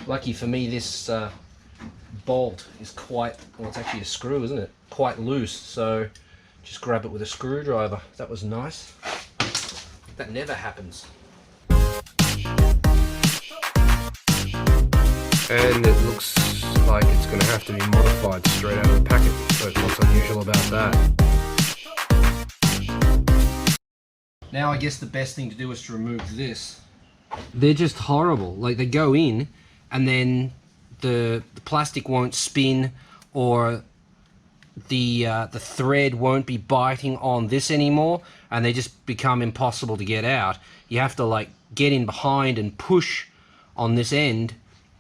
Lucky for me, this bolt is quite, well, it's actually a screw, isn't it? Quite loose, so just grab it with a screwdriver. That was nice. That never happens. And it looks like it's going to have to be modified straight out of the packet. So what's unusual about that? Now I guess the best thing to do is to remove this. They're just horrible. Like, they go in and then the plastic won't spin, or the thread won't be biting on this anymore, and they just become impossible to get out. You have to like get in behind and push on this end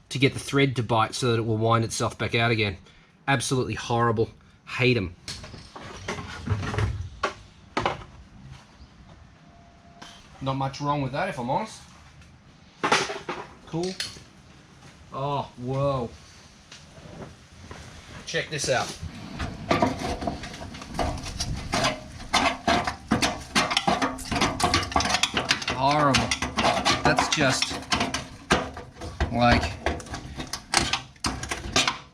to get the thread to bite so that it will wind itself back out again. Absolutely horrible. Hate them. Not much wrong with that, if I'm honest. Cool. Oh, whoa. Check this out. Horrible. That's just like,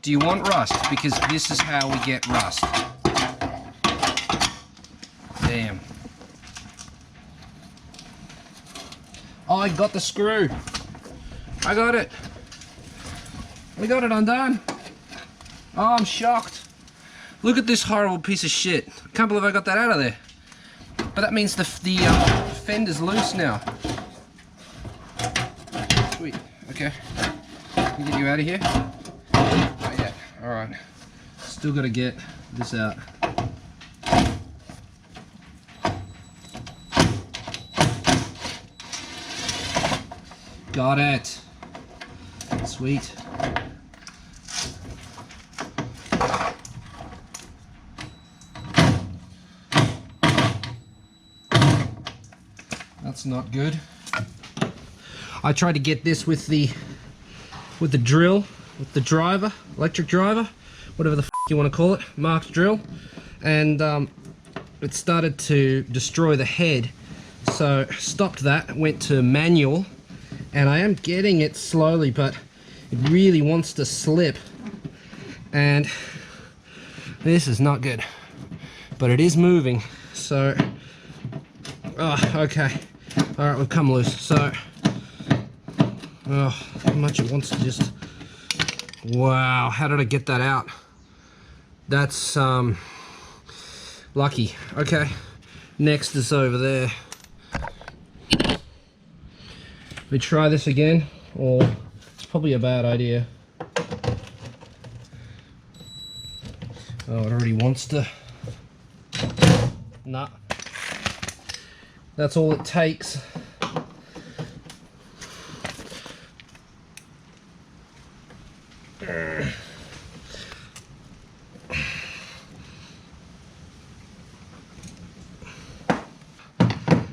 do you want rust? Because this is how we get rust. Damn. Oh, I got the screw. I got it. We got it undone. Oh, I'm shocked. Look at this horrible piece of shit. I can't believe I got that out of there. But that means the fender's loose now. Sweet. Okay. Can we get you out of here? Not yet. Alright. Still got to get this out. Got it. Sweet. That's not good. I tried to get this with the drill, with the driver, electric driver, whatever the f you want to call it, marked drill, and it started to destroy the head. So stopped that, went to manual, and I am getting it slowly, but it really wants to slip, and this is not good. But it is moving, so okay. All right, we've come loose. So, oh, how much it wants to just. Wow, how did I get that out? That's lucky. Okay, next is over there. We try this again, or it's probably a bad idea. Oh, it already wants to. Nah. That's all it takes.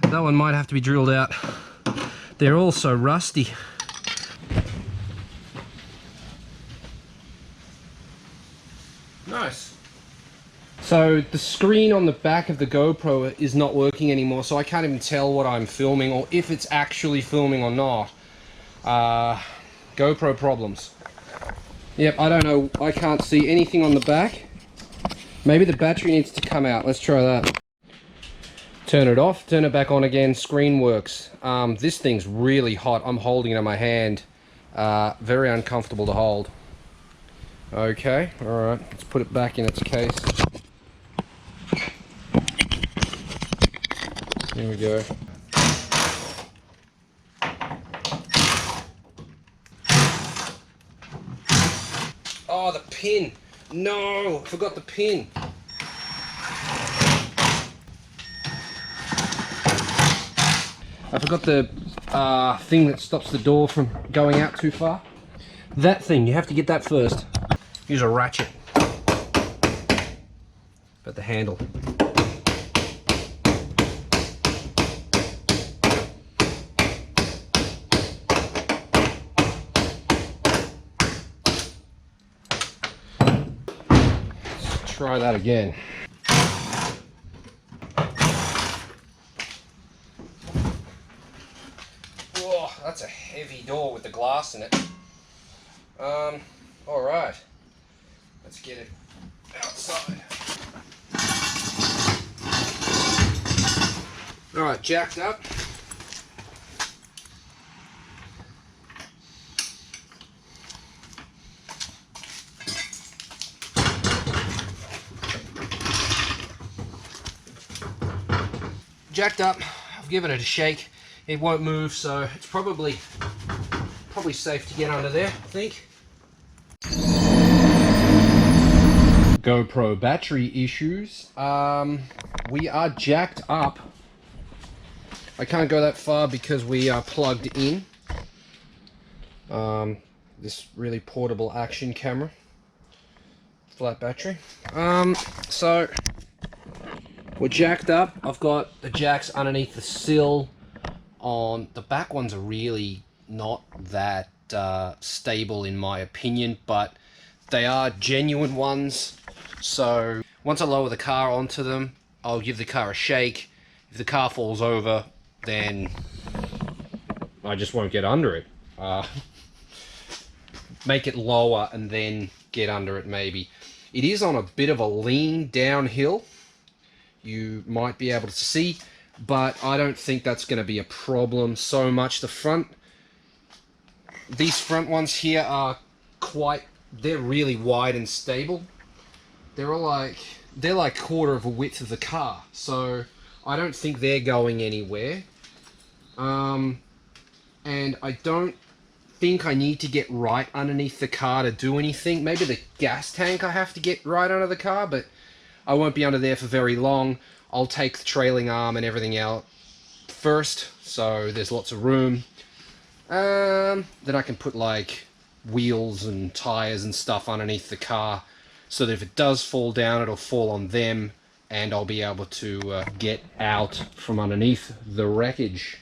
That one might have to be drilled out. They're all so rusty. Nice. So the screen on the back of the GoPro is not working anymore, so I can't even tell what I'm filming or if it's actually filming or not. GoPro problems. Yep, I don't know. I can't see anything on the back. Maybe the battery needs to come out. Let's try that. Turn it off, turn it back on again, screen works. This thing's really hot. I'm holding it in my hand. Very uncomfortable to hold. Okay, alright, let's put it back in its case. There we go. Oh, the pin! No, I forgot the pin. I forgot the thing that stops the door from going out too far. That thing, you have to get that first. Use a ratchet. But the handle. Let's try that again. That's a heavy door with the glass in it. All right, let's get it outside. All right, jacked up. Jacked up. I've given it a shake. It won't move, so it's probably safe to get under there, I think. GoPro battery issues. We are jacked up. I can't go that far because we are plugged in. This really portable action camera. Flat battery. So we're jacked up. I've got the jacks underneath the sill. On the back ones are really not that stable in my opinion, but they are genuine ones. So once I lower the car onto them, I'll give the car a shake. If the car falls over, then I just won't get under it. Make it lower and then get under it maybe. It is on a bit of a lean downhill. You might be able to see, but I don't think that's going to be a problem so much. These front ones here are they're really wide and stable. They're like quarter of a width of the car, so I don't think they're going anywhere. And I don't think I need to get right underneath the car to do anything. Maybe the gas tank I have to get right under the car, but I won't be under there for very long. I'll take the trailing arm and everything out first, so there's lots of room. Then I can put like wheels and tires and stuff underneath the car, so that if it does fall down, it'll fall on them, and I'll be able to get out from underneath the wreckage.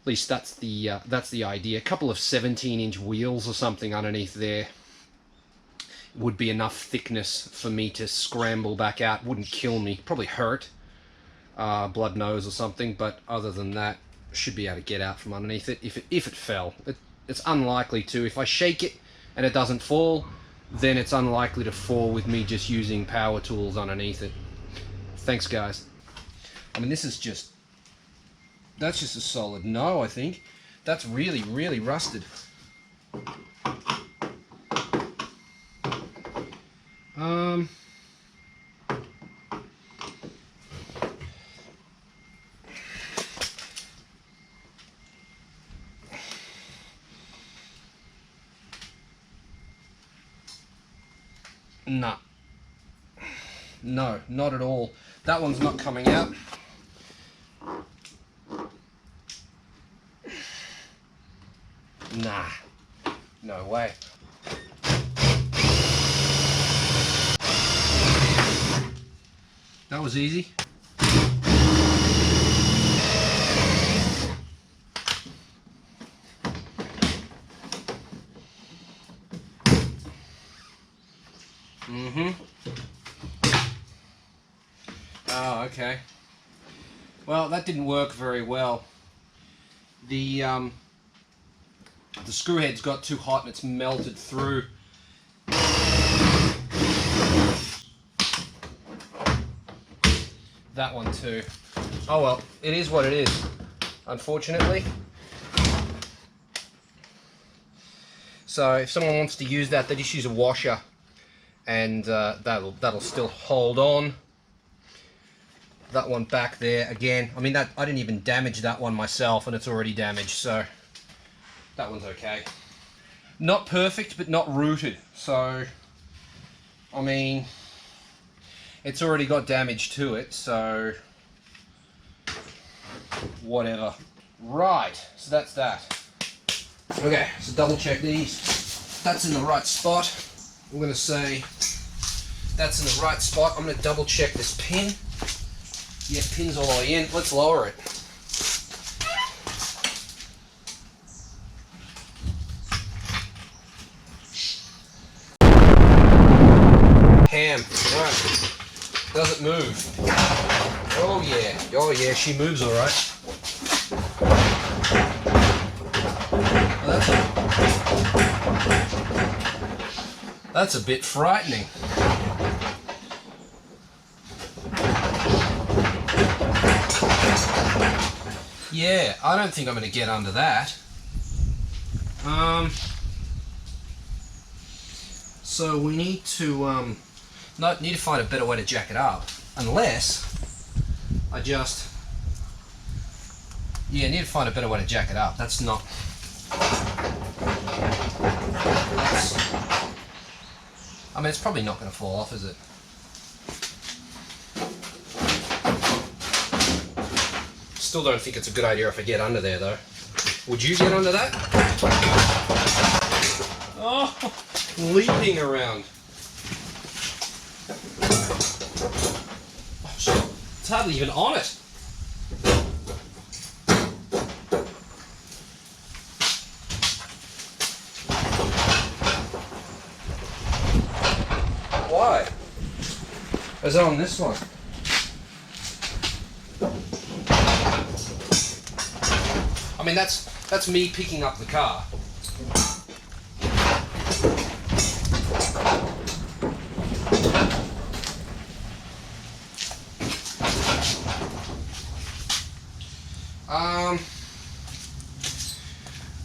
At least that's the idea. A couple of 17-inch wheels or something underneath there would be enough thickness for me to scramble back out. Wouldn't kill me, probably hurt, blood nose or something, but other than that, should be able to get out from underneath it if it fell. It's unlikely to. If I shake it and it doesn't fall, then it's unlikely to fall with me just using power tools underneath it. Thanks, guys. I mean, that's just a solid no, I think. That's really, really rusted. Nah. No, not at all. That one's not coming out. Nah. No way. That was easy. Oh, okay. Well, that didn't work very well. The screw head's got too hot and it's melted through. That one too. Oh well, it is what it is, unfortunately. So if someone wants to use that, they just use a washer, and that'll still hold on. That one back there again. I mean, I didn't even damage that one myself, and it's already damaged, so that one's okay. Not perfect, but not rooted. So, I mean, it's already got damage to it, so whatever. Right, so that's that. Okay, so double check these. That's in the right spot. I'm gonna say that's in the right spot. I'm gonna double check this pin. Yeah, pin's all the way in. Let's lower it. Ham. Right. Does it move? Oh yeah. Oh yeah, she moves all right. Well, that's it. That's a bit frightening. Yeah, I don't think I'm going to get under that. So we need to find a better way to jack it up. Unless I just... Yeah, I need to find a better way to jack it up. That's not... I mean, it's probably not going to fall off, is it? Still don't think it's a good idea if I get under there, though. Would you get under that? Oh, leaping around. Oh, shit. It's hardly even on it. Why? Is it on this one? I mean, that's me picking up the car.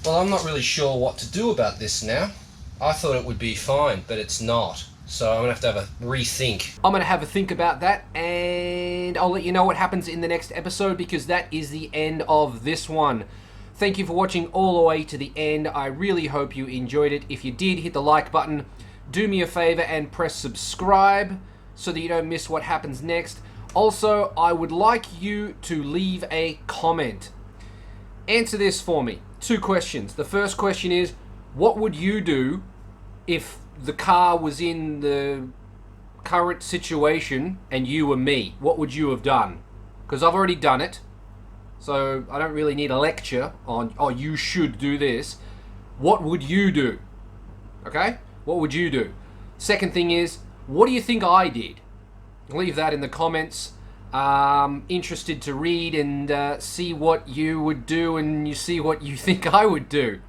Well, I'm not really sure what to do about this now. I thought it would be fine, but it's not. So I'm going to have a rethink. I'm going to have a think about that, and I'll let you know what happens in the next episode, because that is the end of this one. Thank you for watching all the way to the end. I really hope you enjoyed it. If you did, hit the like button. Do me a favor and press subscribe so that you don't miss what happens next. Also, I would like you to leave a comment. Answer this for me. 2 questions. The first question is, what would you do if the car was in the current situation and you were me? What would you have done? Because I've already done it, so I don't really need a lecture on, oh, you should do this. What would you do? Okay? What would you do? Second thing is, what do you think I did? Leave that in the comments. Interested to read and see what you would do, and you see what you think I would do.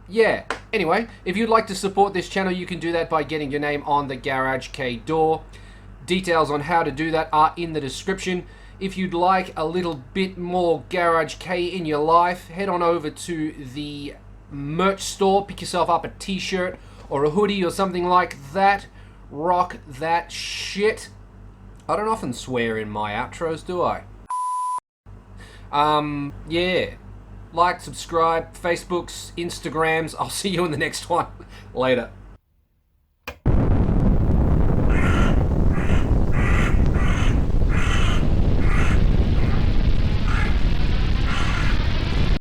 Yeah, anyway, if you'd like to support this channel, you can do that by getting your name on the Garage Kei door. Details on how to do that are in the description. If you'd like a little bit more Garage Kei in your life, head on over to the merch store, pick yourself up a t-shirt or a hoodie or something like that. Rock that shit. I don't often swear in my outros, do I? Yeah. Like, subscribe, Facebooks, Instagrams. I'll see you in the next one. Later.